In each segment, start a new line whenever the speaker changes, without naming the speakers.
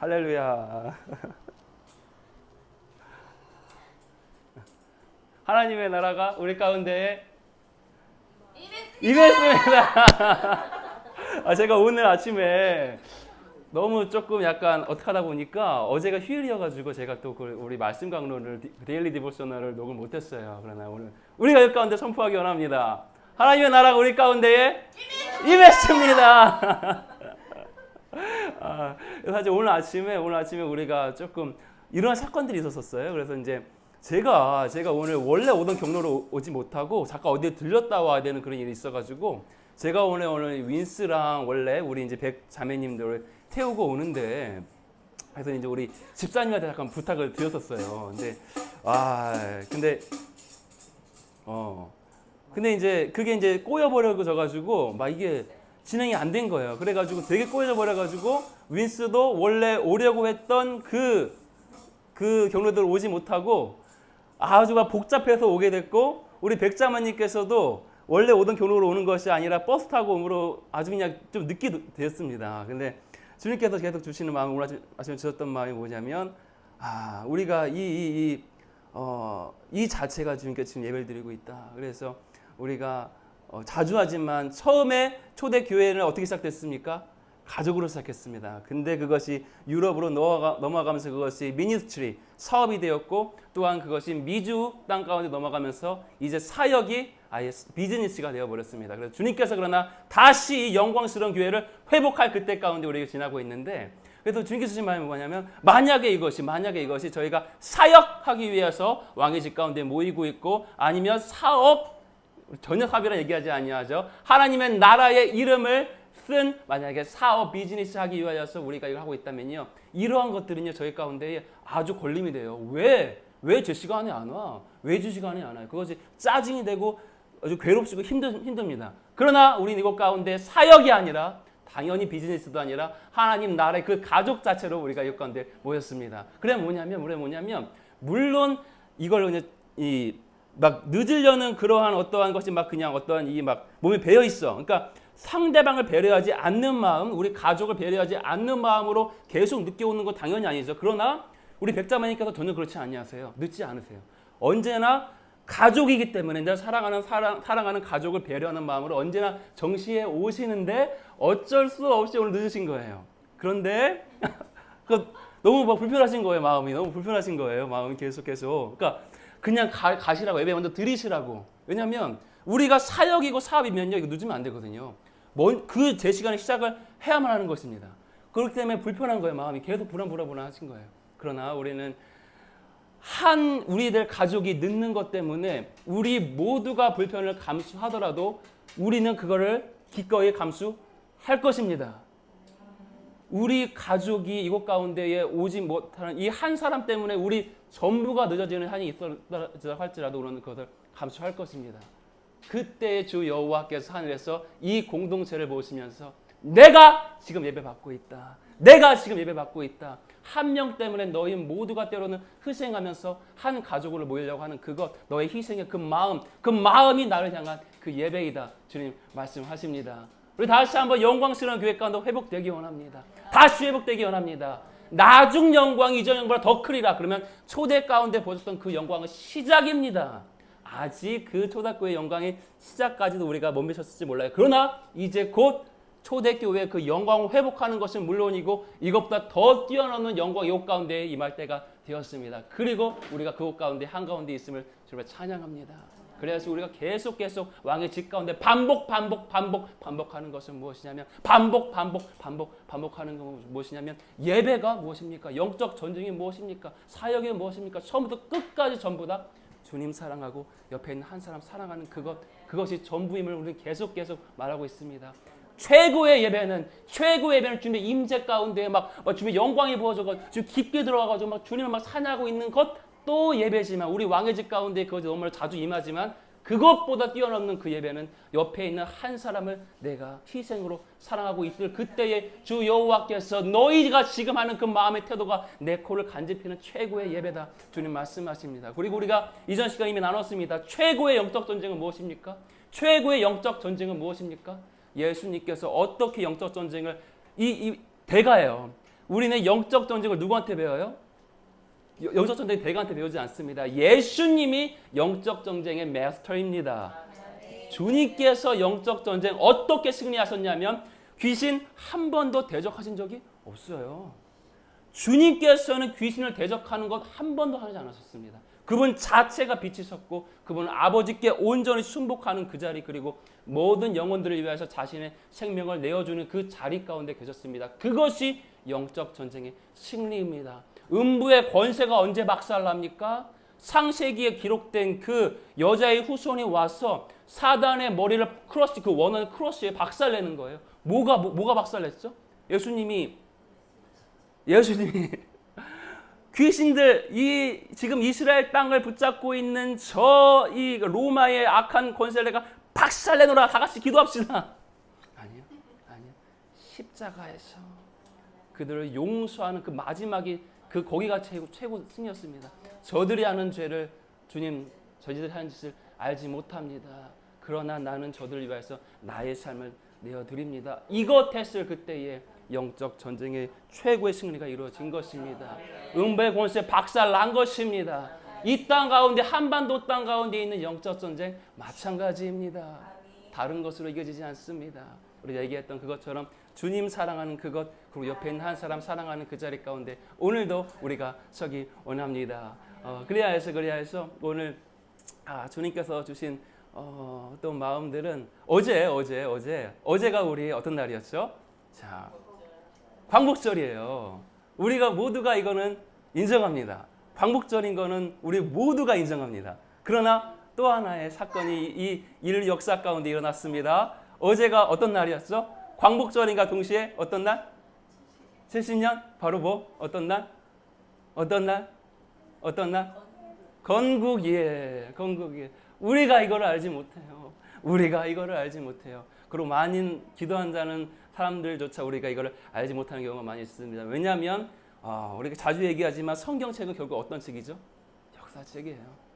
할렐루야. 하나님의 나라가 우리 가운데에 임했습니다. 제가 오늘 아침에 너무 조금 약간 어떻게 하다 보니까 어제가 휴일이어가지고 제가 또 우리 말씀 강론을 데일리 디보셔널을 녹음 못했어요. 그러나 오늘 우리가 이 가운데 선포하기 원합니다. 하나님의 나라가 우리 가운데에 임했습니다. 사실 오늘 아침에 우리가 조금 이런 사건들이 있었어요. 그래서 이제 제가 오늘 원래 오던 경로로 오지 못하고 잠깐 어디에 들렸다 와야 되는 그런 일이 있어가지고 제가 오늘 윈스랑 원래 우리 이제 백 자매님들을 태우고 오는데 그래서 이제 우리 집사님한테 잠깐 부탁을 드렸었어요. 근데 이제 그게 이제 꼬여버려가지고 막 이게 진행이 안 된 거예요. 그래가지고 되게 꼬여버려가지고 윈스도 원래 오려고 했던 그 경로들 오지 못하고 아주 막 복잡해서 오게 됐고 우리 백자마님께서도 원래 오던 경로로 오는 것이 아니라 버스 타고 오므로 아주 그냥 좀 늦게 됐습니다. 근데 주님께서 계속 주시는 마음, 오늘 아침에 주셨던 마음이 뭐냐면 우리가 이 자체가 주님께 지금 예배를 드리고 있다. 그래서 우리가 자주 하지만 처음에 초대 교회는 어떻게 시작됐습니까? 가족으로 시작했습니다. 근데 그것이 유럽으로 넘어가면서 그것이 미니스트리, 사업이 되었고 또한 그것이 미주 땅 가운데 넘어가면서 이제 사역이 아예 비즈니스가 되어버렸습니다. 그래서 주님께서 그러나 다시 이 영광스러운 교회를 회복할 그때 가운데 우리가 지나고 있는데 그래서 주님께서 주신 말이 뭐냐면 만약에 이것이 저희가 사역하기 위해서 왕의 집 가운데 모이고 있고 아니면 사업, 전혀 사업이라 얘기하지 아니하죠. 하나님의 나라의 이름을 쓴 만약에 사업 비즈니스 하기 위하여서 우리가 이걸 하고 있다면요. 이러한 것들은요. 저희 가운데 아주 걸림이 돼요. 왜 제 시간에 안 와? 왜 주 시간에 안 와요? 그것이 짜증이 되고 아주 괴롭시고 힘듭니다. 그러나 우리는 이곳 가운데 사역이 아니라 당연히 비즈니스도 아니라 하나님 나라의 그 가족 자체로 우리가 이곳 가운데 모였습니다. 그래 뭐냐면 물론 이걸 그냥 막 늦으려는 그러한 어떠한 것이 막 그냥 어떠한 몸에 배어 있어. 그러니까 상대방을 배려하지 않는 마음, 우리 가족을 배려하지 않는 마음으로 계속 늦게 오는 건 당연히 아니죠. 그러나 우리 백자마님께서 전혀 그렇지 아니하세요. 늦지 않으세요. 언제나 가족이기 때문에 내가 사랑하는 가족을 배려하는 마음으로 언제나 정시에 오시는데 어쩔 수 없이 오늘 늦으신 거예요. 그런데 너무 불편하신 거예요. 마음이 너무 불편하신 거예요. 마음이 계속. 그러니까 그냥 가시라고 예배 먼저 드리시라고. 왜냐하면 우리가 사역이고 사업이면요 이거 늦으면 안 되거든요. 그 제 시간에 시작을 해야만 하는 것입니다. 그렇기 때문에 불편한 거예요. 마음이 계속 불안하신 거예요. 그러나 우리는 우리들 가족이 늦는 것 때문에 우리 모두가 불편을 감수하더라도 우리는 그거를 기꺼이 감수할 것입니다. 우리 가족이 이곳 가운데에 오지 못하는 이 한 사람 때문에 우리 전부가 늦어지는 한이 있었다 할지라도 우리는 그것을 감수할 것입니다. 그때 주 여호와께서 하늘에서 이 공동체를 보시면서 내가 지금 예배받고 있다. 한 명 때문에 너희 모두가 때로는 희생하면서 한 가족으로 모이려고 하는 그것, 너의 희생의 그 마음이 나를 향한 그 예배이다. 주님 말씀하십니다. 우리 다시 한번 영광스러운 교회 가운데 회복되기 원합니다. 다시 회복되기 원합니다. 나중 영광 이전 영광보다 더 크리라. 그러면 초대 가운데 보셨던 그 영광은 시작입니다. 아직 그 초대교회의 영광의 시작까지도 우리가 못 미쳤을지 몰라요. 그러나 이제 곧 초대교회의 그 영광을 회복하는 것은 물론이고 이것보다 더 뛰어넘는 영광이 이곳 가운데 임할 때가 되었습니다. 그리고 우리가 그곳 가운데 한가운데 있음을 주님을 찬양합니다. 그래서 우리가 계속 왕의 집 가운데 반복하는 것은 무엇이냐면 반복하는 것은 무엇이냐면 예배가 무엇입니까? 영적 전쟁이 무엇입니까? 사역이 무엇입니까? 처음부터 끝까지 전부 다 주님 사랑하고 옆에 있는 한 사람 사랑하는 그것이 전부임을 우리는 계속 말하고 있습니다. 최고의 예배는 주님의 임재 가운데 막 주님의 영광이 부어져서 주님 깊게 들어가가지고 막 주님을 막 찬양하고 있는 것도 예배지만 우리 왕의 집 가운데 그것이 너무 자주 임하지만 그것보다 뛰어넘는 그 예배는 옆에 있는 한 사람을 내가 희생으로 사랑하고 있을 그때에 주 여호와께서 너희가 지금 하는 그 마음의 태도가 내 코를 간지피는 최고의 예배다. 주님 말씀하십니다. 그리고 우리가 이전 시간에 이미 나눴습니다. 최고의 영적 전쟁은 무엇입니까? 예수님께서 어떻게 영적 전쟁을 대가예요. 우리는 영적 전쟁을 누구한테 배워요? 영적 전쟁 대가한테 배우지 않습니다. 예수님이 영적 전쟁의 마스터입니다. 주님께서 영적 전쟁 어떻게 승리하셨냐면 귀신 한 번도 대적하신 적이 없어요. 주님께서는 귀신을 대적하는 것 한 번도 하지 않으셨습니다. 그분 자체가 빛이셨고 그분은 아버지께 온전히 순복하는 그 자리, 그리고 모든 영혼들을 위해서 자신의 생명을 내어주는 그 자리 가운데 계셨습니다. 그것이 영적 전쟁의 승리입니다. 음부의 권세가 언제 박살납니까? 창세기에 기록된 그 여자의 후손이 와서 사단의 머리를 크러쉬, 그 원하는 크러쉬에 박살내는 거예요. 뭐가 박살냈죠? 예수님이 귀신들, 지금 이스라엘 땅을 붙잡고 있는 이 로마의 악한 권세를 내가 박살내노라. 다 같이 기도합시다. 아니요. 십자가에서 그들을 용서하는 그 마지막이 거기가 최고 승리였습니다. 저들이 하는 죄를 주님, 저희들이 하는 짓을 알지 못합니다. 그러나 나는 저들을 위해서 나의 삶을 내어드립니다. 이것 했을 그때에 영적 전쟁의 최고의 승리가 이루어진 것입니다. 음부의 권세 박살난 것입니다. 이 땅 가운데, 한반도 땅 가운데 있는 영적 전쟁 마찬가지입니다. 다른 것으로 이겨지지 않습니다. 우리가 얘기했던 그것처럼 주님 사랑하는 그것, 그리고 옆에 있는 한 사람 사랑하는 그 자리 가운데 오늘도 우리가 서기 원합니다. 그리하여서 오늘 주님께서 주신 또 마음들은 어제가 우리 어떤 날이었죠? 자, 광복절이에요. 우리가 모두가 이거는 인정합니다. 광복절인 거는 우리 모두가 인정합니다. 그러나 또 하나의 사건이 이 역사 가운데 일어났습니다. 어제가 어떤 날이었죠? 광복절인가 동시에 어떤 날? 70년? 바로 어떤 날? 건국이에요. 우리가 이거를 알지 못해요. 그리고 많은 기도한다는 사람들조차 우리가 이걸 알지 못하는 경우가 많이 있습니다. 왜냐하면 우리가 자주 얘기하지만 성경책은 결국 어떤 책이죠?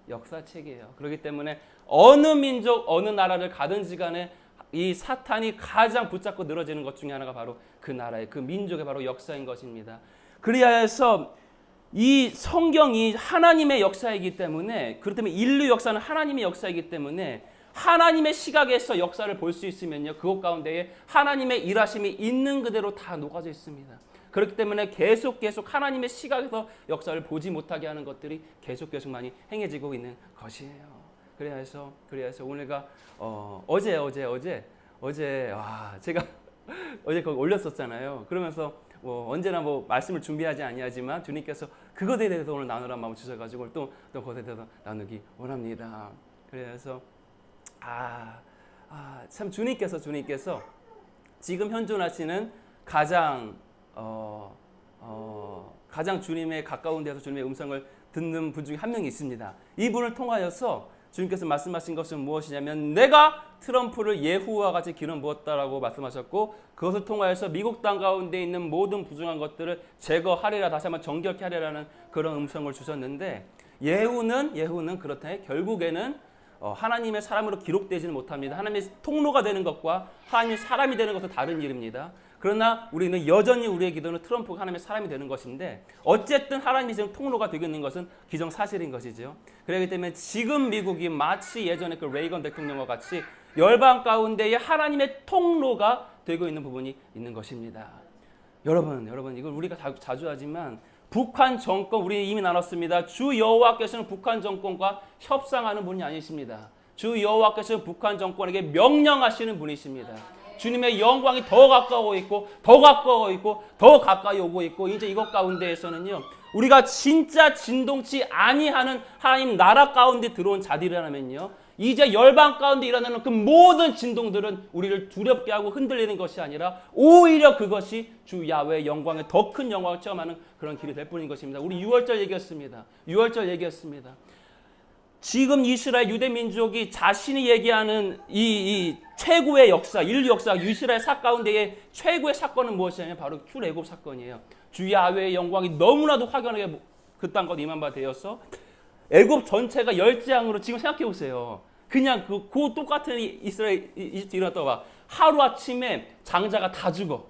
역사책이에요. 그렇기 때문에 어느 민족, 어느 나라를 가든지 간에 이 사탄이 가장 붙잡고 늘어지는 것 중에 하나가 바로 그 나라의, 그 민족의 바로 역사인 것입니다. 그리하여서 이 성경이 하나님의 역사이기 때문에, 그렇다면 인류 역사는 하나님의 역사이기 때문에 하나님의 시각에서 역사를 볼 수 있으면요, 그것 가운데에 하나님의 일하심이 있는 그대로 다 녹아져 있습니다. 그렇기 때문에 계속 하나님의 시각에서 역사를 보지 못하게 하는 것들이 계속 많이 행해지고 있는 것이에요. 그래서 오늘가 제가 어제 거기 올렸었잖아요. 그러면서 언제나 말씀을 준비하지 아니하지만 주님께서 그것에 대해서 오늘 나누란 마음을 주셔가지고 또 그것에 대해서 나누기 원합니다. 그래서 참 주님께서 지금 현존하시는 가장 주님의 가까운 데서 주님의 음성을 듣는 분 중에 한 명이 있습니다. 이분을 통하여서 주님께서 말씀하신 것은 무엇이냐면, 내가 트럼프를 예후와 같이 기름 부었다라고 말씀하셨고, 그것을 통하여서 미국 땅 가운데 있는 모든 부정한 것들을 제거하리라, 다시 한번 정결케 하리라는 그런 음성을 주셨는데, 예후는 그렇다. 결국에는 하나님의 사람으로 기록되지는 못합니다. 하나님의 통로가 되는 것과 하나님의 사람이 되는 것은 다른 일입니다. 그러나 우리는 여전히 우리의 기도는 트럼프가 하나님의 사람이 되는 것인데, 어쨌든 하나님이 지금 통로가 되고 있는 것은 기정사실인 것이죠. 그렇기 때문에 지금 미국이 마치 예전에 그 레이건 대통령과 같이 열방 가운데에 하나님의 통로가 되고 있는 부분이 있는 것입니다. 여러분 이걸 우리가 자주 하지만 북한 정권, 우리 이미 나눴습니다. 주 여호와께서는 북한 정권과 협상하는 분이 아니십니다. 주 여호와께서는 북한 정권에게 명령하시는 분이십니다. 주님의 영광이 더 가까워 있고 더 가까이 오고 있고, 이제 이것 가운데에서는요, 우리가 진짜 진동치 아니하는 하나님 나라 가운데 들어온 자들이라면요, 이제 열방 가운데 일어나는 그 모든 진동들은 우리를 두렵게 하고 흔들리는 것이 아니라 오히려 그것이 주 야훼의 영광의 더 큰 영광을 체험하는 그런 길이 될 뿐인 것입니다. 우리 6월절 얘기했습니다. 지금 이스라엘 유대 민족이 자신이 얘기하는 이 최고의 역사, 인류 역사, 이스라엘 가운데의 최고의 사건은 무엇이냐면 바로 출애굽 사건이에요. 주 야훼의 영광이 너무나도 확연하게 그 땅과 임한 바 되어서 애굽 전체가 열재앙으로, 지금 생각해 보세요. 그냥 그 똑같은 이집트 일어났다가 하루 아침에 장자가 다 죽어.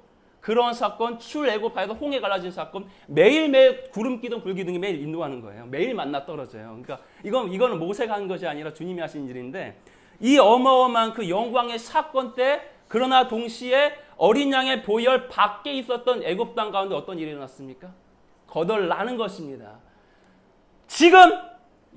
그런 사건, 출애굽하여서 홍해 갈라진 사건, 매일매일 구름 기둥, 불 기둥이 매일 인도하는 거예요. 매일 만나 떨어져요. 그러니까 이거는 모세가 한 것이 아니라 주님이 하신 일인데, 이 어마어마한 그 영광의 사건 때, 그러나 동시에 어린 양의 보혈 밖에 있었던 애굽 땅 가운데 어떤 일이 일어났습니까? 거덜나는 것입니다. 지금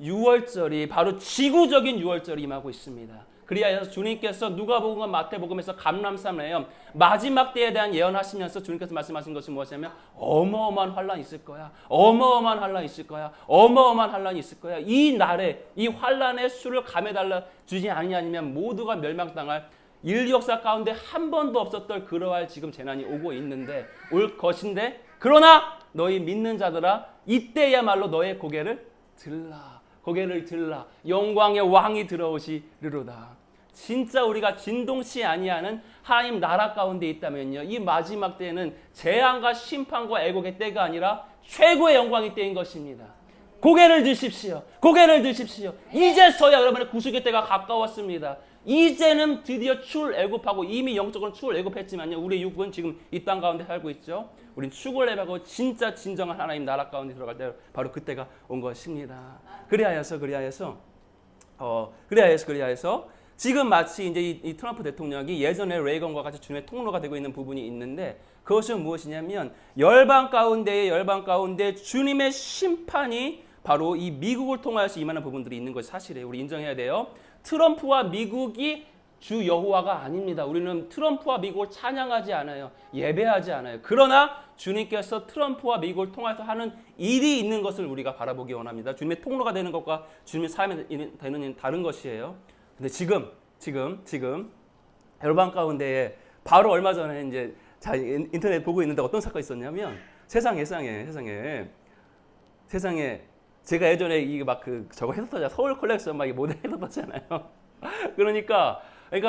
유월절이 바로 지구적인 유월절이 임하고 있습니다. 그리하여서 주님께서 누가복음과 마태복음에서 감람산 예언, 마지막 때에 대한 예언하시면서 주님께서 말씀하신 것이 무엇이냐면 어마어마한 환란이 있을 거야. 어마어마한 환란이 있을 거야. 어마어마한 환란이 있을 거야. 이 날에 이 환란의 수를 감해달라 주지 아니냐면 모두가 멸망당할 인류 역사 가운데 한 번도 없었던 그러할 지금 재난이 오고 있는데 올 것인데, 그러나 너희 믿는 자들아 이때야말로 너의 고개를 들라. 고개를 들라. 영광의 왕이 들어오시리로다. 진짜 우리가 진동치 아니하는 하나님 나라 가운데 있다면요, 이 마지막 때에는 재앙과 심판과 애곡의 때가 아니라 최고의 영광의 때인 것입니다. 고개를 드십시오. 고개를 드십시오. 이제서야 여러분의 구속의 때가 가까웠습니다. 이제는 드디어 출애굽하고, 이미 영적으로 출애굽했지만요, 우리의 육은 지금 이 땅 가운데 살고 있죠. 우린 출애굽하고 진짜 진정한 하나님 나라 가운데 들어갈 때 바로 그때가 온 것입니다. 그리하여서 지금 마치 이제 이 트럼프 대통령이 예전에 레이건과 같이 주님의 통로가 되고 있는 부분이 있는데, 그것은 무엇이냐면 열방 가운데 주님의 심판이 바로 이 미국을 통하여서 임하는 부분들이 있는 것이 사실이에요. 우리 인정해야 돼요. 트럼프와 미국이 주 여호와가 아닙니다. 우리는 트럼프와 미국을 찬양하지 않아요. 예배하지 않아요. 그러나 주님께서 트럼프와 미국을 통해서 하는 일이 있는 것을 우리가 바라보기 원합니다. 주님의 통로가 되는 것과 주님의 삶이 되는 일은 다른 것이에요. 근데 지금 열방 가운데에 바로 얼마 전에 이제 인터넷 보고 있는데 어떤 사건이 있었냐면, 세상에 제가 예전에 이게 막 저거 했었잖아요. 서울 컬렉션 막 모델 했었잖아요. 그러니까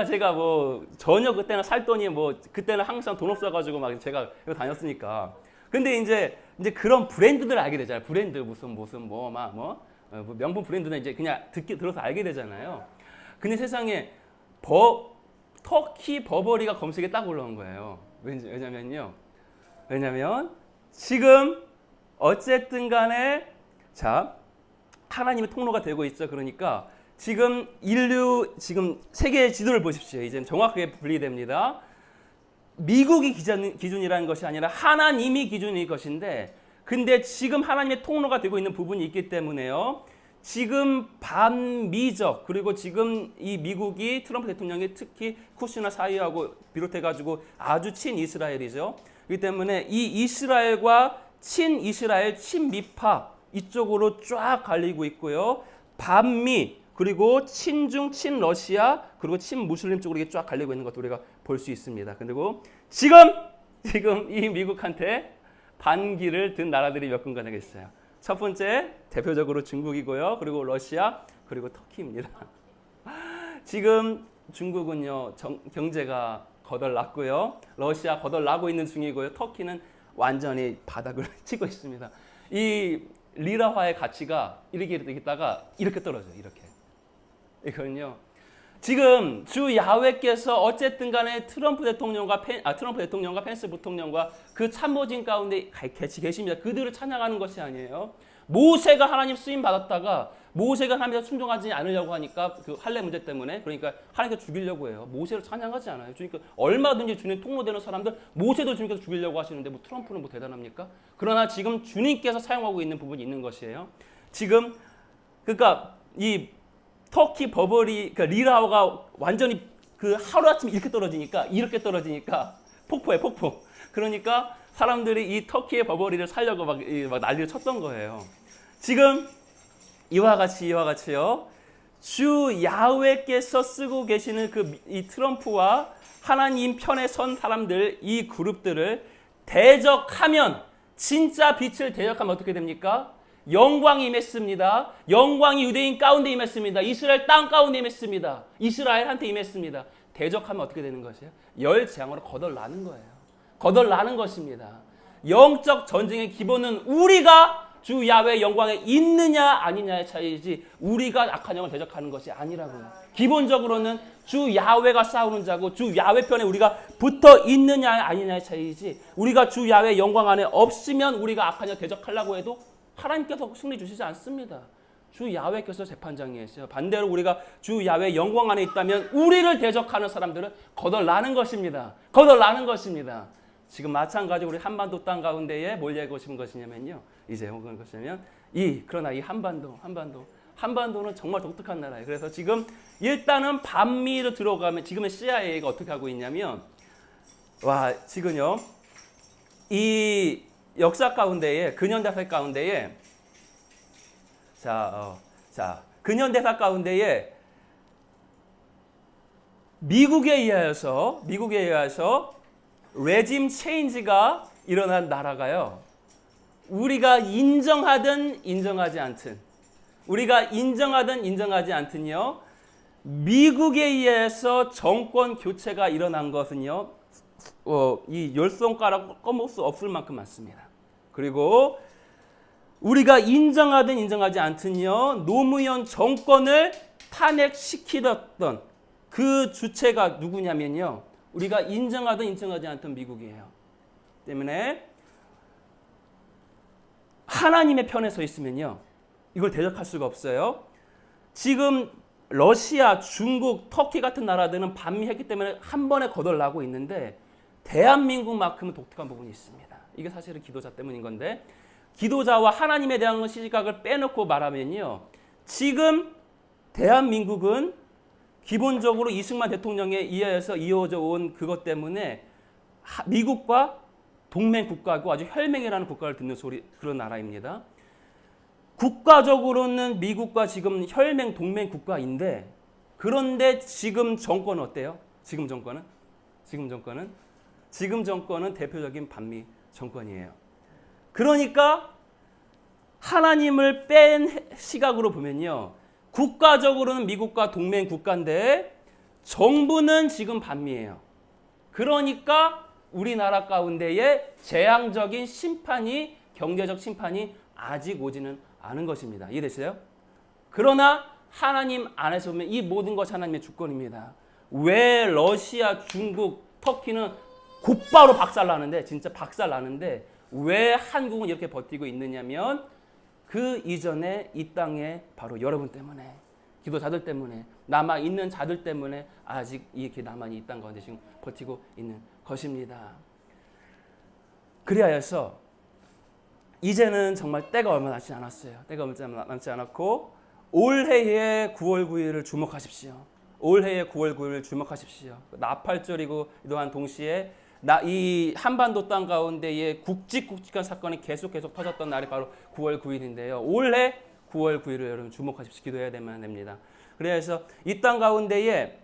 제가 뭐 전혀 그때는 살 돈이 그때는 항상 돈 없어가지고 막 제가 이거 다녔으니까. 근데 이제 그런 브랜드들 알게 되잖아요. 브랜드 무슨 명품 브랜드는 이제 그냥 들어서 알게 되잖아요. 근데 세상에 터키 버버리가 검색에 딱 올라온 거예요. 왜냐면 지금 어쨌든 간에 하나님의 통로가 되고 있죠. 그러니까 지금 세계의 지도를 보십시오. 이제 정확하게 분리됩니다. 미국이 기준이라는 것이 아니라 하나님이 기준일 것인데, 근데 지금 하나님의 통로가 되고 있는 부분이 있기 때문에요. 지금 반미적, 그리고 지금 이 미국이 트럼프 대통령이 특히 쿠시너 사이하고 비롯해가지고 아주 친이스라엘이죠. 그렇기 때문에 이 이스라엘과 친이스라엘, 친미파 이쪽으로 쫙 갈리고 있고요. 반미, 그리고 친중, 친러시아, 그리고 친무슬림 쪽으로 이렇게 쫙 갈리고 있는 것도 우리가 볼 수 있습니다. 그리고 지금 이 미국한테 반기를 든 나라들이 몇 군가 되겠어요. 첫 번째 대표적으로 중국이고요. 그리고 러시아, 그리고 터키입니다. 지금 중국은요, 경제가 거덜났고요. 러시아 거덜나고 있는 중이고요. 터키는 완전히 바닥을 치고 있습니다. 이 리라화의 가치가 이렇게 있다가 이렇게 떨어져요. 이거는요. 지금 주 야훼께서 어쨌든 간에 트럼프 대통령과 펜스 부통령과 그 참모진 가운데 같이 계십니다. 그들을 찬양하는 것이 아니에요. 모세가 하나님 쓰임 받았다가 모세가 하나님께 순종하지 않으려고 하니까 그 할례 문제 때문에, 그러니까 하나님께 죽이려고 해요. 모세를 찬양하지 않아요. 그러니까 얼마든지 주님 통로되는 사람들, 모세도 주님께서 죽이려고 하시는데 뭐 트럼프는 뭐 대단합니까? 그러나 지금 주님께서 사용하고 있는 부분이 있는 것이에요. 지금 그러니까 이 터키 버버리, 그러니까 리라가 완전히 하루아침에 이렇게 떨어지니까 폭포예요, 폭포. 그러니까 사람들이 이 터키의 버버리를 살려고 막 난리를 쳤던 거예요. 지금 이와 같이요. 주 야훼께서 쓰고 계시는 이 트럼프와 하나님 편에 선 사람들, 이 그룹들을 대적하면, 진짜 빛을 대적하면 어떻게 됩니까? 영광이 임했습니다. 영광이 유대인 가운데 임했습니다. 이스라엘 땅 가운데 임했습니다. 이스라엘한테 임했습니다. 대적하면 어떻게 되는 것이에요? 열재앙으로 거덜나는 거예요. 거덜나는 것입니다. 영적 전쟁의 기본은 우리가 주 야훼의 영광에 있느냐 아니냐의 차이지 우리가 악한 영을 대적하는 것이 아니라고요. 기본적으로는 주 야훼가 싸우는 자고 주 야훼 편에 우리가 붙어 있느냐 아니냐의 차이지 우리가 주 야훼의 영광 안에 없으면 우리가 악한 영 대적하려고 해도 하나님께서 승리 주시지 않습니다. 주 야훼께서 재판장이시죠. 반대로 우리가 주 야훼의 영광 안에 있다면 우리를 대적하는 사람들은 거덜나는 것입니다. 거덜나는 것입니다. 지금 마찬가지로 우리 한반도 땅 가운데에 뭘 얘기하고 싶은 것이냐면요. 이제 혹은 것이냐면 그러나 이 한반도는 정말 독특한 나라예요. 그래서 지금 일단은 반미로 들어가면 지금의 CIA가 어떻게 하고 있냐면 지금요. 이 역사 가운데에 근현대사 가운데에 근현대사 가운데에 미국에 의하여서 레짐 체인지가 일어난 나라가요. 우리가 인정하든 인정하지 않든요. 미국에 의해서 정권 교체가 일어난 것은요. 이 열 손가락 꺼먹을 수 없을 만큼 많습니다. 그리고 우리가 인정하든 인정하지 않든요. 노무현 정권을 탄핵시키던 그 주체가 누구냐면요. 우리가 인정하든 인정하지 않든 미국이에요. 때문에 하나님의 편에 서 있으면요. 이걸 대적할 수가 없어요. 지금 러시아, 중국, 터키 같은 나라들은 반미했기 때문에 한 번에 거덜나고 있는데 대한민국만큼은 독특한 부분이 있습니다. 이게 사실은 기도자 때문인 건데 기도자와 하나님에 대한 시각을 빼놓고 말하면요. 지금 대한민국은 기본적으로 이승만 대통령에 의해서 이어져 온 그것 때문에 미국과 동맹 국가고 아주 혈맹이라는 국가를 듣는 그런 나라입니다. 국가적으로는 미국과 지금 혈맹 동맹 국가인데 그런데 지금 정권은 어때요? 지금 정권은 대표적인 반미 정권이에요. 그러니까 하나님을 뺀 시각으로 보면요. 국가적으로는 미국과 동맹 국가인데 정부는 지금 반미예요. 그러니까 우리나라 가운데에 재앙적인 심판이 경제적 심판이 아직 오지는 않은 것입니다. 이해되세요? 그러나 하나님 안에서 보면 이 모든 것이 하나님의 주권입니다. 왜 러시아, 중국, 터키는 곧바로 박살나는데 진짜 박살나는데 왜 한국은 이렇게 버티고 있느냐면 그 이전에 이 땅에 바로 여러분 때문에 기도자들 때문에 남아있는 자들 때문에 아직 이렇게 남아있는 이 땅 가운데 지금 버티고 있는 것입니다. 그리하여서 이제는 정말 때가 얼마 남지 않았어요. 때가 얼마 남지 않았고 올해의 9월 9일을 주목하십시오. 올해의 9월 9일을 주목하십시오. 나팔절이고 또한 동시에 이 한반도 땅 가운데에 굵직굵직한 사건이 계속 터졌던 날이 바로 9월 9일인데요. 올해 9월 9일을 여러분 주목하십시오. 기도해야 됩니다. 그래서 이 땅 가운데에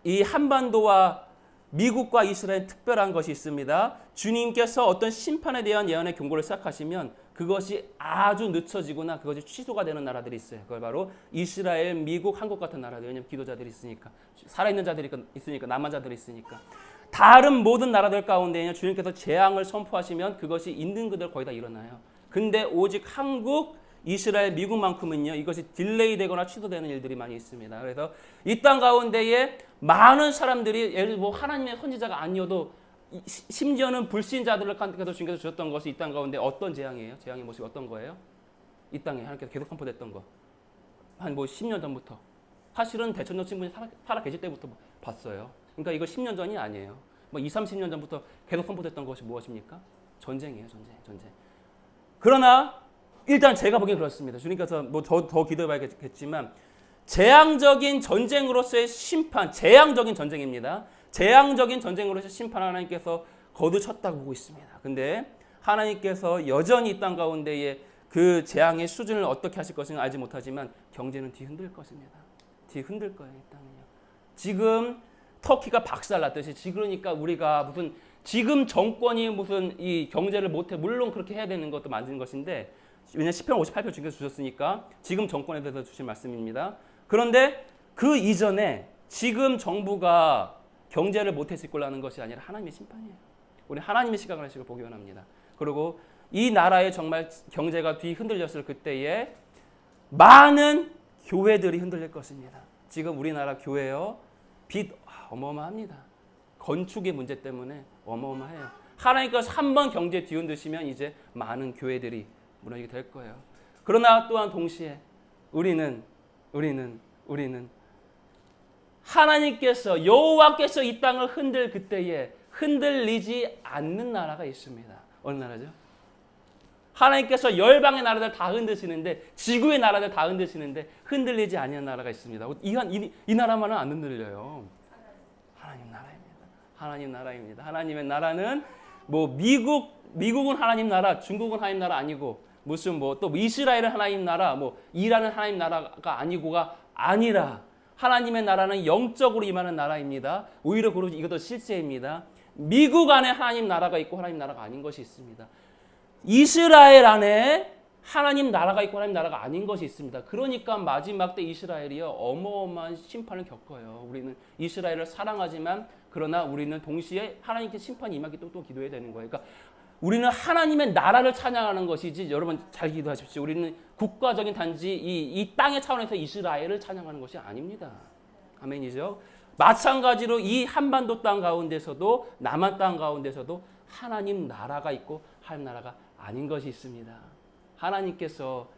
이 한반도와 미국과 이스라엘 특별한 것이 있습니다. 주님께서 어떤 심판에 대한 예언의 경고를 시작하시면 그것이 아주 늦춰지거나 그것이 취소가 되는 나라들이 있어요. 그걸 바로 이스라엘, 미국, 한국 같은 나라들. 왜냐하면 기도자들이 있으니까. 살아있는 자들이 있으니까. 남은 자들이 있으니까. 다른 모든 나라들 가운데에 주님께서 재앙을 선포하시면 그것이 있는 그대로 거의 다 일어나요. 근데 오직 한국, 이스라엘, 미국만큼은요. 이것이 딜레이 되거나 취소되는 일들이 많이 있습니다. 그래서 이 땅 가운데에 많은 사람들이 예를 들어 하나님의 선지자가 아니어도 심지어는 불신자들한테도 주님께서 주셨던 것이 이 땅 가운데 어떤 재앙이에요? 재앙의 모습이 어떤 거예요? 이 땅에 하나님께서 계속 선포됐던 거. 한 10년 전부터. 사실은 대천년 신분이 살아 계실 때부터 봤어요. 그러니까 이거 10년 전이 아니에요. 20-30년 전부터 계속 선포됐던 것이 무엇입니까? 전쟁이에요. 전쟁. 그러나 일단 제가 보기엔 그렇습니다. 주님께서 더 기도해봐야겠지만 재앙적인 전쟁으로서의 심판, 재앙적인 전쟁입니다. 재앙적인 전쟁으로서의 심판 하나님께서 거두셨다고 보고 있습니다. 근데 하나님께서 여전히 이 땅 가운데에 그 재앙의 수준을 어떻게 하실 것인지 알지 못하지만 경제는 뒤흔들 것입니다. 뒤흔들 거예요. 이 땅은요. 지금 터키가 박살났듯이 그러니까 우리가 지금 정권이 이 경제를 못해 물론 그렇게 해야 되는 것도 맞는 것인데 왜냐하면 10편 58편 주께서 주셨으니까 지금 정권에 대해서 주신 말씀입니다. 그런데 그 이전에 지금 정부가 경제를 못했을 거라는 것이 아니라 하나님의 심판이에요. 우리 하나님의 시각을 보기 원합니다. 그리고 이 나라의 정말 경제가 뒤흔들렸을 그때에 많은 교회들이 흔들릴 것입니다. 지금 우리나라 교회요, 빚 어마어마합니다. 건축의 문제 때문에 어마어마해요. 하나님께서 한번 경제 뒤흔드시면 이제 많은 교회들이 무너지게 될 거예요. 그러나 또한 동시에 우리는 하나님께서 여호와께서 이 땅을 흔들 그때에 흔들리지 않는 나라가 있습니다. 어느 나라죠? 하나님께서 열방의 나라들 다 흔드시는데, 지구의 나라들 다 흔드시는데 흔들리지 아니한 나라가 있습니다. 이 나라만은 안 흔들려요. 하나님 나라입니다. 하나님 나라입니다. 하나님의 나라는 뭐 미국은 하나님 나라, 중국은 하나님 나라 아니고, 무슨 뭐 또 이스라엘은 하나님 나라, 뭐 이란은 하나님 나라가 아니고가 아니라 하나님의 나라는 영적으로 임하는 나라입니다. 오히려 이것도 실제입니다. 미국 안에 하나님 나라가 있고 하나님 나라가 아닌 것이 있습니다. 이스라엘 안에 하나님 나라가 있고 하나님 나라가 아닌 것이 있습니다. 그러니까 마지막 때 이스라엘이요, 어마어마한 심판을 겪어요. 우리는 이스라엘을 사랑하지만 그러나 우리는 동시에 하나님께 심판이 임하기 또 기도해야 되는 거예요. 그러니까 우리는 하나님의 나라를 찬양하는 것이지, 여러분 잘 기도하십시오. 우리는 국가적인 단지 이 땅의 차원에서 이스라엘을 찬양하는 것이 아닙니다. 아멘이죠. 마찬가지로 이 한반도 땅 가운데서도, 남한 땅 가운데서도 하나님 나라가 있고 하나님 나라가 아닌 것이 있습니다. 하나님께서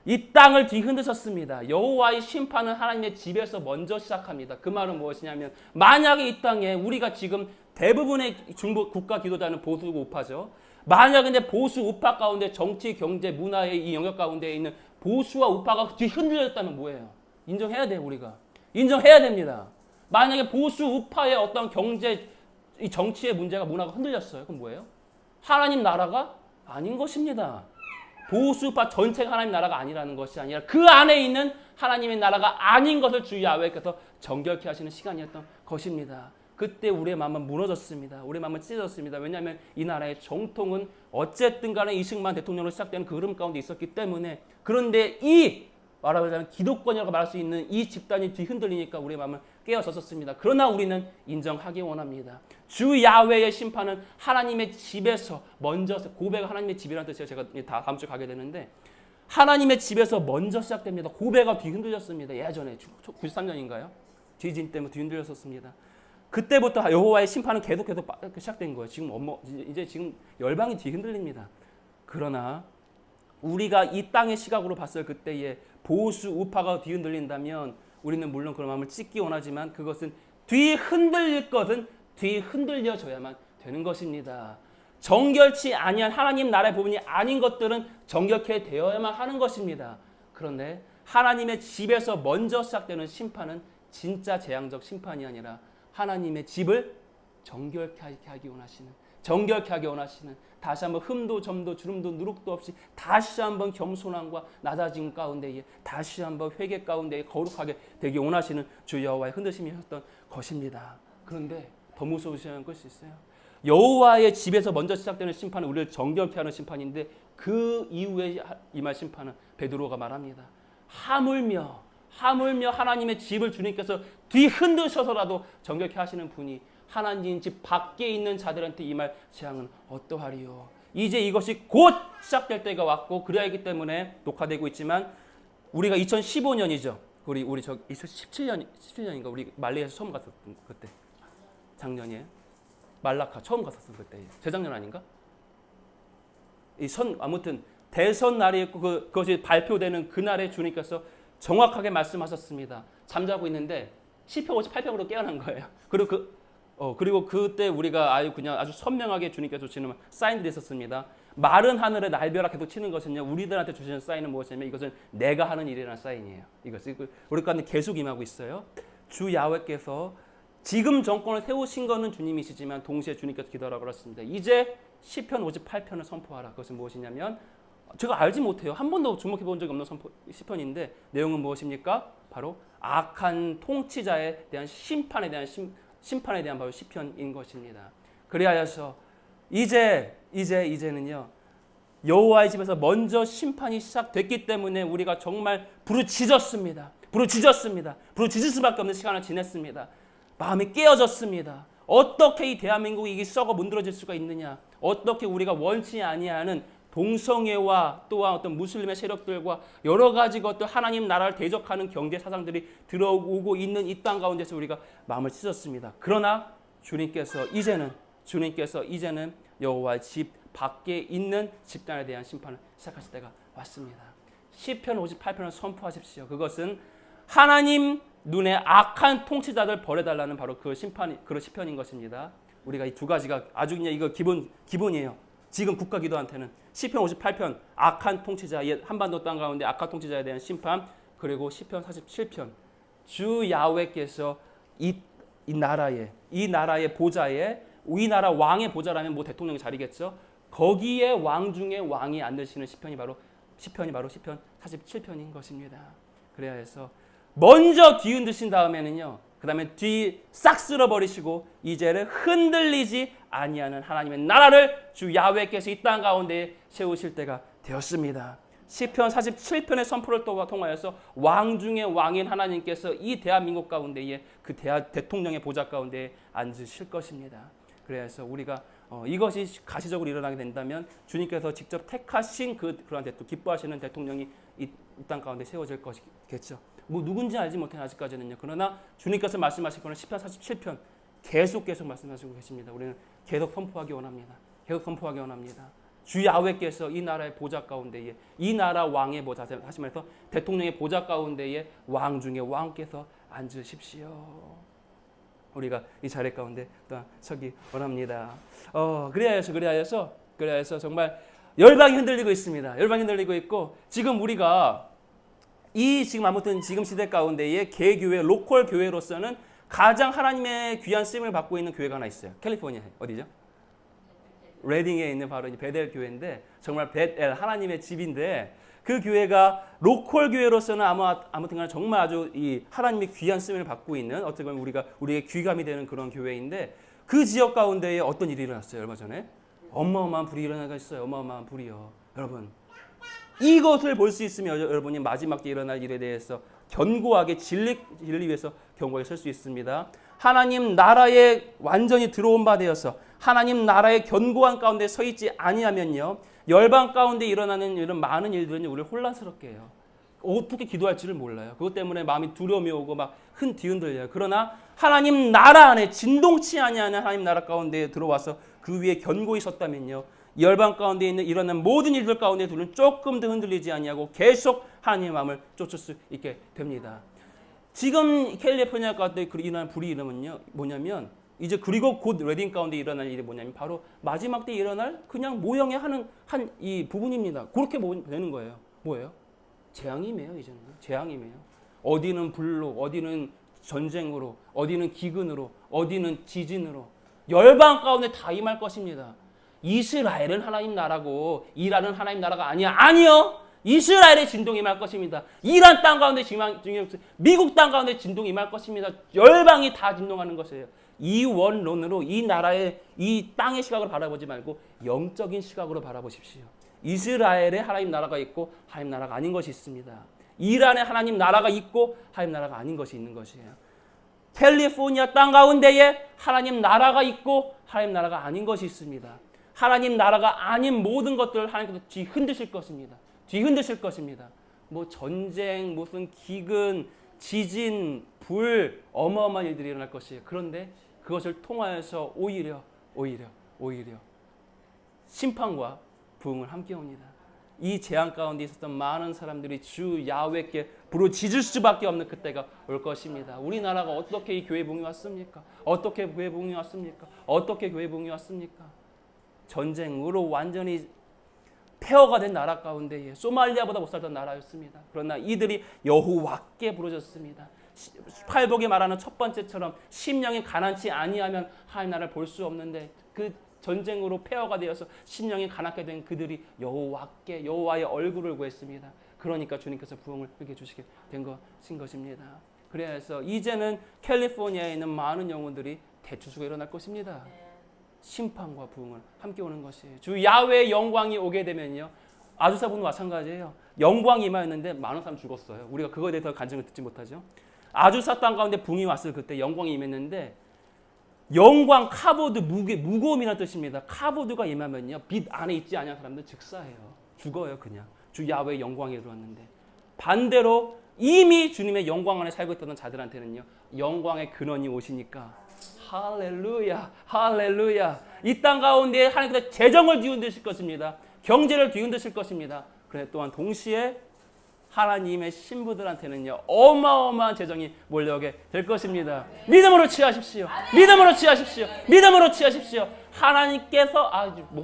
이 땅을 뒤흔드셨습니다. 여호와의 심판은 하나님의 집에서 먼저 시작합니다. 그 말은 무엇이냐면, 만약에 이 땅에 우리가 지금 대부분의 중국 국가 기도자는 보수 우파죠. 만약에 근데 보수 우파 가운데 정치, 경제, 문화의 이 영역 가운데 있는 보수와 우파가 뒤흔들렸다면 뭐예요? 인정해야 돼요. 우리가 인정해야 됩니다. 만약에 보수 우파의 어떤 경제, 이 정치의 문제가, 문화가 흔들렸어요. 그럼 뭐예요? 하나님 나라가 아닌 것입니다. 보수파 전체가 하나님 나라가 아니라는 것이 아니라 그 안에 있는 하나님의 나라가 아닌 것을 주 야훼께서 정결케 하시는 시간이었던 것입니다. 그때 우리의 마음은 무너졌습니다. 우리의 마음은 찢어졌습니다. 왜냐하면 이 나라의 정통은 어쨌든 간에 이승만 대통령으로 시작되는 그 흐름 가운데 있었기 때문에, 그런데 이 말하자면 기독권이라고 말할 수 있는 이 집단이 뒤흔들리니까 우리의 마음은 깨어졌었습니다. 그러나 우리는 인정하기 원합니다. 주 야훼의 심판은 하나님의 집에서 먼저, 고베가 하나님의 집이라는 뜻이에요. 제가 다음 주에 가게 되는데, 하나님의 집에서 먼저 시작됩니다. 고베가 뒤흔들렸습니다. 예전에 93년인가요? 지진 때문에 뒤흔들렸었습니다. 그때부터 여호와의 심판은 계속 시작된 거예요. 이제 지금 열방이 뒤흔들립니다. 그러나 우리가 이 땅의 시각으로 봤을 그때에 보수 우파가 뒤흔들린다면 우리는 물론 그런 마음을 찢기 원하지만, 그것은 뒤흔들릴 것은 뒤흔들려져야만 되는 것입니다. 정결치 아니한 하나님 나라의 부분이 아닌 것들은 정결케 되어야만 하는 것입니다. 그런데 하나님의 집에서 먼저 시작되는 심판은 진짜 재앙적 심판이 아니라 하나님의 집을 정결케 하기 원하시는, 다시 한번 흠도 점도 주름도 누룩도 없이 다시 한번 겸손함과 낮아짐 가운데에 다시 한번 회개 가운데에 거룩하게 되기 원하시는 주 여호와의 흔드심이었던 것입니다. 그런데 더 무서우신 것이 있어요. 여호와의 집에서 먼저 시작되는 심판은 우리를 정결케 하는 심판인데, 그 이후에 임할 심판은 베드로가 말합니다. 하물며 하나님의 집을 주님께서 뒤흔드셔서라도 정결케 하시는 분이 하나님 집 밖에 있는 자들한테 임할 재앙은 어떠하리요. 이제 이것이 곧 시작될 때가 왔고, 그래야하기 때문에 녹화되고 있지만, 우리가 2015년이죠. 우리 2017년인가 우리 말레이시아 처음 갔었던 그때, 작년에 말라카 처음 갔었던 그때, 재작년 아닌가? 아무튼 대선 날이 있고 그것이 발표되는 그날에 주님께서 정확하게 말씀하셨습니다. 잠자고 있는데 시편 58편으로 깨어난 거예요. 그리고 그때 우리가 아주 선명하게 주님께서 주시는 사인들이 있었습니다. 마른 하늘에 날벼락 계속 치는 것은요, 우리들한테 주시는 사인은 무엇이냐면, 이것은 내가 하는 일이라는 사인이에요. 이것이 우리 가운데 계속 임하고 있어요. 주 야훼께서 지금 정권을 세우신 것은 주님이시지만 동시에 주님께서 기도하라고 하셨습니다. 이제 시편 58편을 선포하라. 그것은 무엇이냐면, 제가 알지 못해요. 한 번도 주목해 본 적이 없는 시편인데, 내용은 무엇입니까? 바로 악한 통치자에 대한 심판에 대한 바로 시편인 것입니다. 그리하여서 이제는요, 여호와의 집에서 먼저 심판이 시작됐기 때문에 우리가 정말 부르짖었습니다. 부르짖을 수밖에 없는 시간을 지냈습니다. 마음이 깨어졌습니다. 어떻게 이 대한민국이 썩어 문드러질 수가 있느냐? 어떻게 우리가 원치 아니하는 동성애와 또한 어떤 무슬림의 세력들과 여러 가지 것들 하나님 나라를 대적하는 경제 사상들이 들어오고 있는 이 땅 가운데서 우리가 마음을 찢었습니다. 그러나 주님께서 이제는 여호와의 집 밖에 있는 집단에 대한 심판을 시작하실 때가 왔습니다. 시편 58편을 선포하십시오. 그것은 하나님 눈에 악한 통치자들 벌해달라는 바로 그 시편인 것입니다. 우리가 이 두 가지가 아주 그냥 이거 기본이에요. 지금 국가기도한테는 시편 58편 악한 통치자, 한반도 땅 가운데 악한 통치자에 대한 심판, 그리고 시편 47편 주 야훼께서 이 나라의 보좌에, 이 나라 왕의 보좌라면 뭐 대통령의 자리겠죠. 거기에 왕 중에 왕이 앉으시는 시편이 바로 시편 47편인 것입니다. 그래야 해서 먼저 뒤흔드신 다음에는요, 그 다음에 뒤 싹 쓸어버리시고 이제는 흔들리지 아니하는 하나님의 나라를 주 야훼께서 이 땅 가운데 세우실 때가 되었습니다. 시편 47편의 선포를 통하여서 왕 중에 왕인 하나님께서 이 대한민국 가운데에 그 대통령의 보좌 가운데 앉으실 것입니다. 그래서 우리가 이것이 가시적으로 일어나게 된다면 주님께서 직접 택하신 그러한 기뻐하시는 대통령이 이 땅 가운데 세워질 것이겠죠. 뭐 누군지 알지 못해 아직까지는요. 그러나 주님께서 말씀하신 것은 시편 47편 계속 말씀하시고 계십니다. 우리는 계속 선포하기 원합니다. 주 야훼께서 이 나라의 보좌 가운데에, 이 나라 왕의 보좌, 다시 말해서 대통령의 보좌 가운데에 왕 중에 왕께서 앉으십시오. 우리가 이 자리 가운데 서기 원합니다. 그래야 해서 정말 열방이 흔들리고 있습니다. 열방이 흔들리고 있고, 지금 우리가 지금 시대 가운데에 개교회, 로컬 교회로서는 가장 하나님의 귀한 쓰임을 받고 있는 교회가 하나 있어요. 캘리포니아 어디죠? 레딩에 있는 바로 베델 교회인데, 정말 베델 하나님의 집인데, 그 교회가 로컬 교회로서는 아무튼간에 정말 아주 이 하나님의 귀한 쓰임을 받고 있는, 어떻게 보면 우리의 귀감이 되는 그런 교회인데, 그 지역 가운데에 어떤 일이 일어났어요? 얼마 전에 어마어마한 불이 일어나고 있어요. 어마어마한 불이요. 여러분, 이것을 볼 수 있으면 여러분이 마지막 때 일어날 일에 대해서 견고하게 진리 위해서 견고하게 설 수 있습니다. 하나님 나라에 완전히 들어온 바 되어서 하나님 나라의 견고한 가운데 서 있지 아니하면요, 열방 가운데 일어나는 이런 많은 일들은 우리를 혼란스럽게 해요. 어떻게 기도할지를 몰라요. 그것 때문에 마음이 두려움이 오고 막 뒤흔들려요. 그러나 하나님 나라 안에 진동치 아니하는 하나님 나라 가운데 들어와서 그 위에 견고히 섰다면요, 열방 가운데 있는 일어나는 모든 일들 가운데 둘은 조금 더 흔들리지 아니하고 계속 하나님의 마음을 쫓을 수 있게 됩니다. 지금 캘리포니아 가운데 일어난 불이 일어나면요, 뭐냐면 이제 그리고 곧 레딩 가운데 일어날 일이 뭐냐면 바로 마지막 때 일어날 그냥 모형의 한 이 부분입니다. 그렇게 되는 거예요. 뭐예요? 재앙이매요. 이제는 재앙이매요. 어디는 불로, 어디는 전쟁으로, 어디는 기근으로, 어디는 지진으로 열방 가운데 다 임할 것입니다. 이스라엘은 하나님 나라고 이란은 하나님 나라가 아니요. 이스라엘의 진동이 임할 것입니다. 이란 땅 가운데 미국 땅 가운데 진동이 임할 것입니다. 열방이 다 진동하는 것이에요. 이 원론으로 이 나라의 이 땅의 시각으로 바라보지 말고 영적인 시각으로 바라보십시오. 이스라엘에 하나님 나라가 있고 하나님 나라가 아닌 것이 있습니다. 이란에 하나님 나라가 있고 하나님 나라가 아닌 것이 있는 것이에요. 캘리포니아 땅 가운데에 하나님 나라가 있고 하나님 나라가 아닌 것이 있습니다. 하나님 나라가 아닌 모든 것들을 하나님께서 뒤흔드실 것입니다. 뭐 전쟁, 무슨 기근, 지진, 불, 어마어마한 일들이 일어날 것이에요. 그런데 그것을 통하여서 오히려 심판과 부흥을 함께 옵니다. 이 재앙 가운데 있었던 많은 사람들이 주 야훼께 부르짖을 수밖에 없는 그때가 올 것입니다. 우리나라가 어떻게 이 교회 부흥이 왔습니까? 어떻게 교회 부흥이 왔습니까? 전쟁으로 완전히 폐허가 된 나라 가운데에 소말리아보다 못 살던 나라였습니다. 그러나 이들이 여호와께 부르짖었습니다. 팔복이 말하는 첫 번째처럼 심령이 가난치 아니하면 하나님 나라를 볼 수 없는데, 그 전쟁으로 폐허가 되어서 심령이 가난하게 된 그들이 여호와의 얼굴을 구했습니다. 그러니까 주님께서 부흥을 크게 주시게 된 것입니다. 그래서 이제는 캘리포니아에 있는 많은 영혼들이 대추수가 일어날 것입니다. 심판과 부흥을 함께 오는 것이에요. 주 야훼의 영광이 오게 되면요, 아주사 분도 마찬가지예요. 영광이 임하였는데 많은 사람 죽었어요. 우리가 그거에 대해서 간증을 듣지 못하죠. 아주사 땅 가운데 붕이 왔을 그때 영광이 임했는데 영광, 카보드, 무거움이라는 뜻입니다. 카보드가 임하면요, 빛 안에 있지 않은 사람들 즉사해요. 죽어요, 그냥. 주 야훼의 영광이 들어왔는데. 반대로 이미 주님의 영광 안에 살고 있던 자들한테는요, 영광의 근원이 오시니까 할렐루야, 할렐루야. 이 땅 가운데 하나님께서 재정을 뒤흔드실 것입니다. 경제를 뒤흔드실 것입니다. 그런데 또한 동시에 하나님의 신부들한테는요, 어마어마한 재정이 몰려오게 될 것입니다. 믿음으로 취하십시오. 믿음으로 취하십시오. 믿음으로 취하십시오. 하나님께서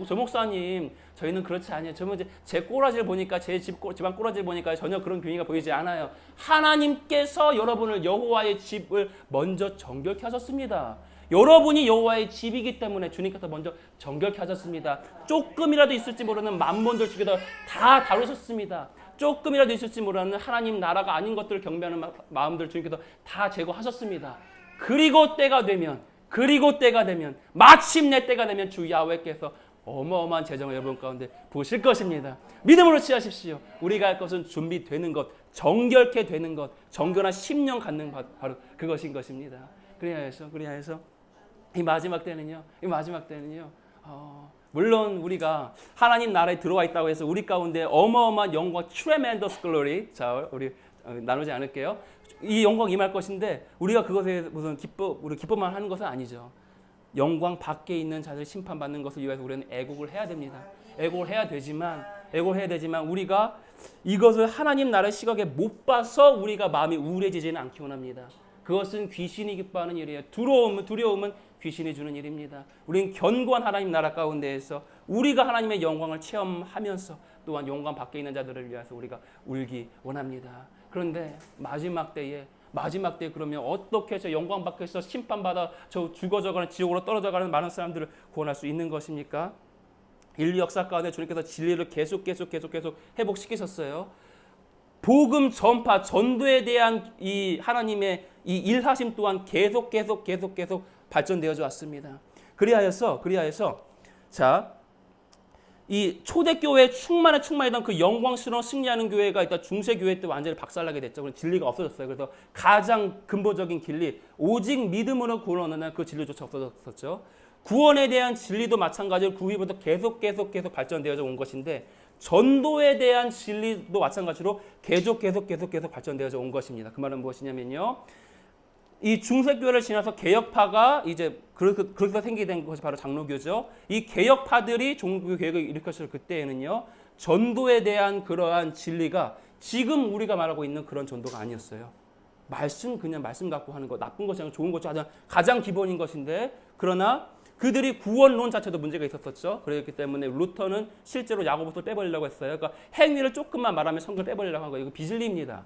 저 목사님, 저희는 그렇지 않아요. 저는 이제 제 꼬라지를 보니까, 제 집안 꼬라지를 보니까 전혀 그런 교회가 보이지 않아요. 하나님께서 여러분을 여호와의 집을 먼저 정결케 하셨습니다. 여러분이 여호와의 집이기 때문에 주님께서 먼저 정결케 하셨습니다. 조금이라도 있을지 모르는 만몬들 중에서 다 다루셨습니다. 조금이라도 있을지 모르는 하나님 나라가 아닌 것들을 경배하는 마음들 주님께서 다 제거하셨습니다. 그리고 때가 되면 마침내 때가 되면 주 야훼께서 어마어마한 재정을 여러분 가운데 부으실 것입니다. 믿음으로 취하십시오. 우리가 할 것은 준비되는 것, 정결케 되는 것, 정결한 10년 갖는 것, 바로 그것인 것입니다. 그리하여서 이 마지막 때는요, 물론 우리가 하나님 나라에 들어와 있다고 해서 우리 가운데 어마어마한 영광, tremendous glory, 자, 우리 나누지 않을게요. 이 영광 임할 것인데 우리가 그것에 무슨 기뻐만 하는 것은 아니죠. 영광 밖에 있는 자들 심판받는 것을 위해서 우리는 애국을 해야 됩니다. 애국을 해야 되지만 우리가 이것을 하나님 나라의 시각에 못 봐서 우리가 마음이 우울해지지는 않기 원합니다. 그것은 귀신이 기뻐하는 일이에요. 두려움은 귀신이 주는 일입니다. 우리는 견고한 하나님 나라 가운데에서 우리가 하나님의 영광을 체험하면서 또한 영광 밖에 있는 자들을 위해서 우리가 울기 원합니다. 그런데 마지막 때에 그러면 어떻게 저 영광 밖에서 심판받아 저 죽어져가는 지옥으로 떨어져가는 많은 사람들을 구원할 수 있는 것입니까? 인류 역사 가운데 주님께서 진리를 계속 회복시키셨어요. 복음 전파, 전도에 대한 이 하나님의 이 일하심 또한 계속 발전되어져 왔습니다. 그리하여서 자, 이 초대교회 충만했던 그 영광스러운 승리하는 교회가 일단 중세교회 때 완전히 박살나게 됐죠. 그래서 진리가 없어졌어요. 그래서 가장 근본적인 진리, 오직 믿음으로 구원하는 그 진리조차 없어졌었죠. 구원에 대한 진리도 마찬가지로 그 후부터 계속 발전되어져 온 것인데 전도에 대한 진리도 마찬가지로 계속 발전되어져 온 것입니다. 그 말은 무엇이냐면요, 이 중세교회를 지나서 개혁파가 이제 그렇게 생기게 된 것이 바로 장로교죠. 이 개혁파들이 종교 개혁을 일으켰을 그때에는요, 전도에 대한 그러한 진리가 지금 우리가 말하고 있는 그런 전도가 아니었어요. 그냥 말씀 갖고 하는 거, 나쁜 것이 아니라 좋은 것이 가장 기본인 것인데, 그러나 그들이 구원론 자체도 문제가 있었었죠. 그렇기 때문에 루터는 실제로 야고보서를 빼버리려고 했어요. 그러니까 행위를 조금만 말하면 성경을 빼버리려고 한 거예요. 이거 비진리입니다.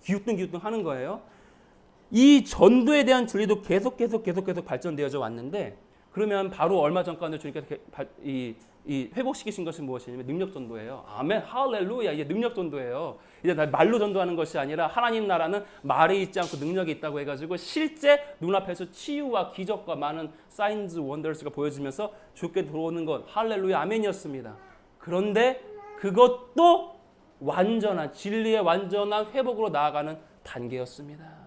기우뚱 하는 거예요. 이 전도에 대한 진리도 계속 발전되어져 왔는데, 그러면 바로 얼마 전까지 주님께서 이 회복시키신 것은 무엇이냐면 능력 전도예요. 아멘, 할렐루야. 이게 능력 전도예요. 이제 말로 전도하는 것이 아니라 하나님 나라는 말에 있지 않고 능력이 있다고 해가지고 실제 눈앞에서 치유와 기적과 많은 사인즈 원더스가 보여지면서 주께 들어오는 것, 할렐루야, 아멘이었습니다. 그런데 그것도 진리의 완전한 회복으로 나아가는 단계였습니다.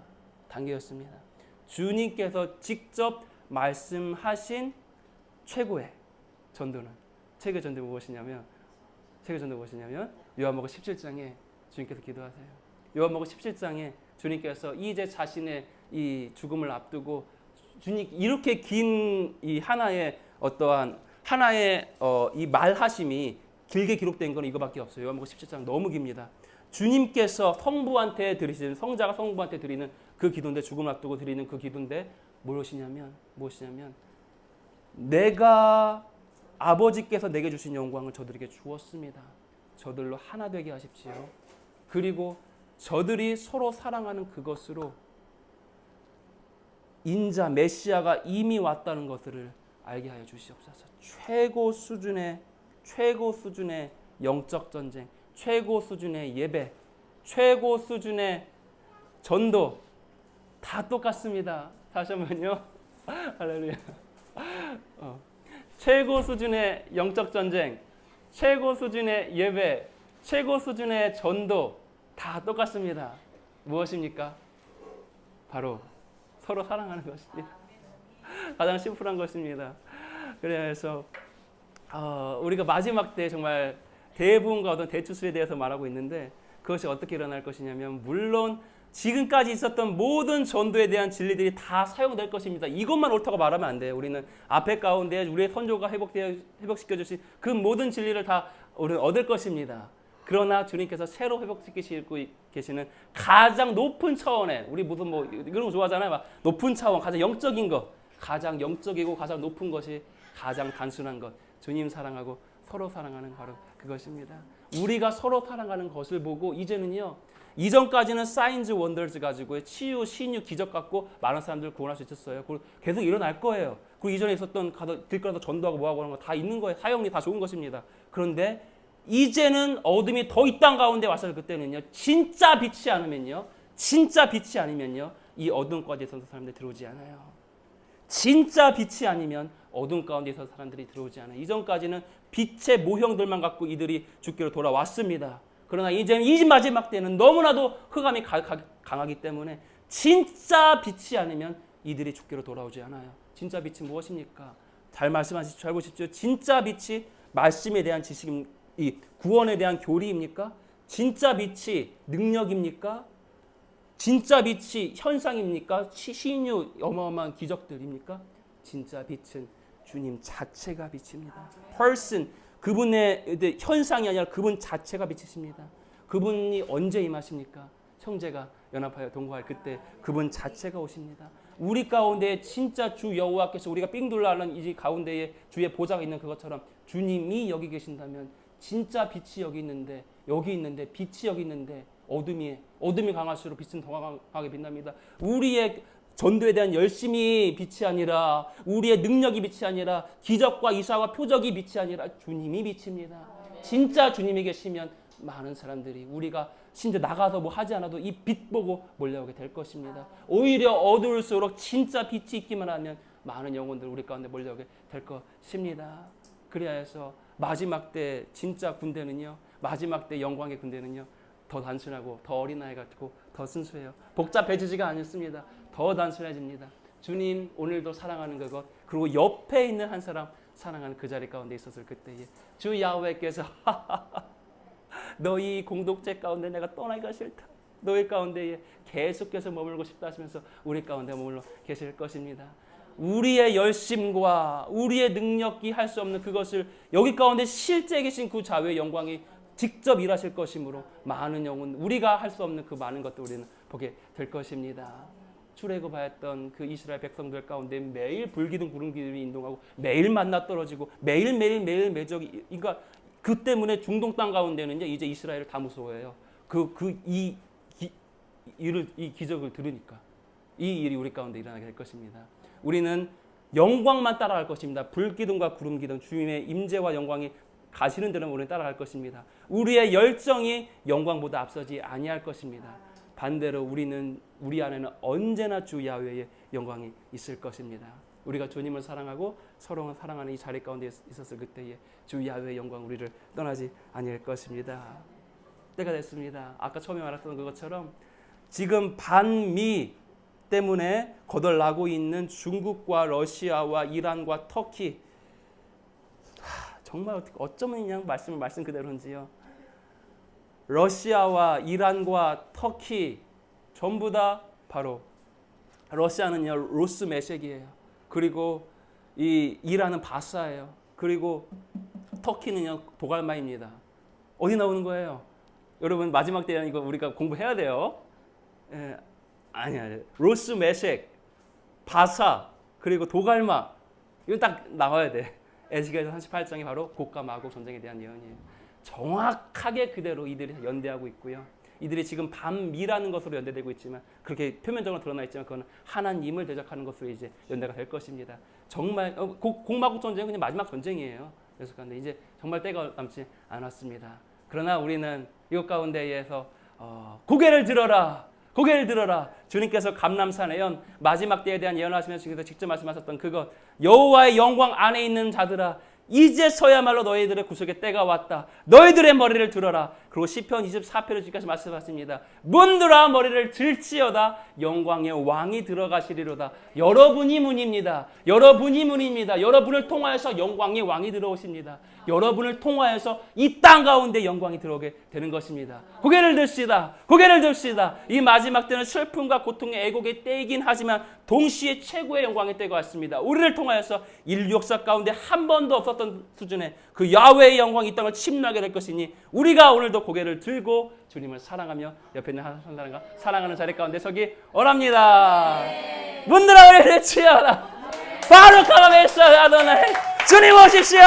주님께서 직접 말씀하신 최고의 전도는 무엇이냐면 요한복음 17장에 주님께서 기도하세요. 요한복음 17장에 주님께서 이제 자신의 이 죽음을 앞두고 주님 이렇게 긴 이 하나의 이 말하심이 길게 기록된 건 이거밖에 없어요. 요한복음 17장 너무 깁니다. 주님께서 성자가 성부한테 드리는 그 기도인데, 죽음을 앞두고 드리는 그 기도인데 무엇이냐면 내가 아버지께서 내게 주신 영광을 저들에게 주었습니다. 저들로 하나 되게 하십시오. 그리고 저들이 서로 사랑하는 그것으로 인자 메시아가 이미 왔다는 것을 알게 하여 주시옵소서. 최고 수준의 영적 전쟁, 최고 수준의 예배, 최고 수준의 전도 다 똑같습니다. 다시 한번요. 할렐루야. 최고 수준의 영적 전쟁, 최고 수준의 예배, 최고 수준의 전도 다 똑같습니다. 무엇입니까? 바로 서로 사랑하는 것입니다. 가장 심플한 것입니다. 그래서 우리가 마지막 때 정말 대부분과 어떤 대추수에 대해서 말하고 있는데 그것이 어떻게 일어날 것이냐면 물론 지금까지 있었던 모든 전도에 대한 진리들이 다 사용될 것입니다. 이것만 옳다고 말하면 안 돼요. 우리는 앞에 가운데 우리의 선조가 회복시켜 주신 그 모든 진리를 다 우리는 얻을 것입니다. 그러나 주님께서 새로 회복시키시고 계시는 가장 높은 차원의 우리 무슨 뭐 이런 거 좋아하잖아요. 막 높은 차원, 가장 영적인 것, 가장 영적이고 가장 높은 것이 가장 단순한 것. 주님 사랑하고 서로 사랑하는 바로 그것입니다. 우리가 서로 사랑하는 것을 보고 이제는요. 이전까지는 사인즈 원더즈 가지고 치유, 신유, 기적 갖고 많은 사람들을 구원할 수 있었어요. 그리고 계속 일어날 거예요. 그리고 이전에 있었던 길거리에서 전도하고 뭐하고 하는 거 다 있는 거예요. 사형리 다 좋은 것입니다. 그런데 이제는 어둠이 더 이 땅 가운데 와서 그때는요. 진짜 빛이 않으면요. 진짜 빛이 아니면요. 이 어둠 가운데 있어서 사람들이 들어오지 않아요. 진짜 빛이 아니면 어둠 가운데 있어서 사람들이 들어오지 않아요. 이전까지는 빛의 모형들만 갖고 이들이 주께로 돌아왔습니다. 그러나 이제는 이 마지막 때는 너무나도 흑암이 강하기 때문에 진짜 빛이 아니면 이들이 주께로 돌아오지 않아요. 진짜 빛이 무엇입니까? 잘 말씀하시죠. 잘 보십시오. 진짜 빛이 말씀에 대한 지식, 이 구원에 대한 교리입니까? 진짜 빛이 능력입니까? 진짜 빛이 현상입니까? 신유 어마어마한 기적들입니까? 진짜 빛은 주님 자체가 빛입니다. person, 그분의 현상이 아니라 그분 자체가 빛이십니다. 그분이 언제 임하십니까? 형제가 연합하여 동거할 그때 그분 자체가 오십니다. 우리 가운데 진짜 주 여호와께서 우리가 삥 둘러하는 이 가운데에 주의 보좌가 있는 그것처럼 주님이 여기 계신다면 진짜 빛이 여기 있는데 빛이 여기 있는데 어둠이 강할수록 빛은 더 강하게 빛납니다. 우리의 전도에 대한 열심이 빛이 아니라 우리의 능력이 빛이 아니라 기적과 이사와 표적이 빛이 아니라 주님이 빛입니다. 진짜 주님이 계시면 많은 사람들이 우리가 심지어 나가서 뭐 하지 않아도 이 빛 보고 몰려오게 될 것입니다. 오히려 어두울수록 진짜 빛이 있기만 하면 많은 영혼들 우리 가운데 몰려오게 될 것입니다. 그래야 해서 마지막 때 진짜 군대는요. 마지막 때 영광의 군대는요. 더 단순하고 더 어린아이 같고 더 순수해요. 복잡해지지가 않습니다. 더 단순해집니다. 주님 오늘도 사랑하는 그것 그리고 옆에 있는 한 사람 사랑하는 그 자리 가운데 있었을 그때에 주 야훼께서 너희 공동체 가운데 내가 떠나기가 싫다. 너희 가운데에 계속해서 머물고 싶다 하시면서 우리 가운데 머물러 계실 것입니다. 우리의 열심과 우리의 능력이 할 수 없는 그것을 여기 가운데 실제 계신 그 자유의 영광이 직접 일하실 것이므로 많은 영혼 우리가 할 수 없는 그 많은 것들 우리는 보게 될 것입니다. 출애굽하였던 그 이스라엘 백성들 가운데 매일 불기둥 구름기둥이 인동하고 매일 만나 떨어지고 매일 매적이 그러니까 그 때문에 중동 땅 가운데는요 이제 이스라엘을 다 무서워해요. 이 기적을 들으니까 이 일이 우리 가운데 일어나게 될 것입니다. 우리는 영광만 따라갈 것입니다. 불기둥과 구름기둥 주님의 임재와 영광이 가시는 대로 우리는 따라갈 것입니다. 우리의 열정이 영광보다 앞서지 아니할 것입니다. 반대로 우리 안에는 언제나 주 야훼의 영광이 있을 것입니다. 우리가 주님을 사랑하고 서로 사랑하는 이 자리 가운데 있었을 그때에 주 야훼의 영광 우리를 떠나지 아니할 것입니다. 때가 됐습니다. 아까 처음에 말했던 그것처럼 지금 반미 때문에 거덜나고 있는 중국과 러시아와 이란과 터키 정말 어쩌면 그냥 말씀 그대로인지요. 러시아와 이란과 터키 전부 다 바로 러시아는요 로스 메섹이에요. 그리고 이 이란은 바사예요. 그리고 터키는요 도갈마입니다. 어디 나오는 거예요? 여러분 마지막 때는 이거 우리가 공부해야 돼요. 아니야. 로스 메섹, 바사 그리고 도갈마 이거 딱 나와야 돼. 에스겔서 38장이 바로 곡과 마곡 전쟁에 대한 예언이에요. 정확하게 그대로 이들이 연대하고 있고요. 이들이 지금 반미라는 것으로 연대되고 있지만 그렇게 표면적으로 드러나 있지만 그건 하나님을 대적하는 것으로 이제 연대가 될 것입니다. 정말 곡마곡 전쟁은 그냥 마지막 전쟁이에요. 그래서 그런데 이제 정말 때가 남지 않았습니다. 그러나 우리는 이것 가운데에서 고개를 들어라. 고개를 들어라. 주님께서 감람산에 마지막 때에 대한 예언하시면서 직접 말씀하셨던 그것 여호와의 영광 안에 있는 자들아 이제서야말로 너희들의 구속의 때가 왔다. 너희들의 머리를 들어라. 그리고 시편 24편에 주께서 말씀하십니다. 문들아 머리를 들지어다 영광의 왕이 들어가시리로다. 여러분이 문입니다. 여러분이 문입니다. 여러분을 통하여서 영광의 왕이 들어오십니다. 여러분을 통하여서 이 땅 가운데 영광이 들어오게 되는 것입니다. 고개를 듭시다. 고개를 듭시다. 이 마지막 때는 슬픔과 고통의 애곡의 때이긴 하지만 동시에 최고의 영광의 때가 왔습니다. 우리를 통하여서 인류 역사 가운데 한 번도 없었던 수준의 그 야훼의 영광이 이 땅을 침략하게 될 것이니 우리가 오늘도 고개를 들고 주님을 사랑하며 옆에 있는 한 사람과 사랑하는 자리 가운데 서기 원합니다. 문들아 우리를 치어라. 바로 카라메스 아도나이 주님 오십시오.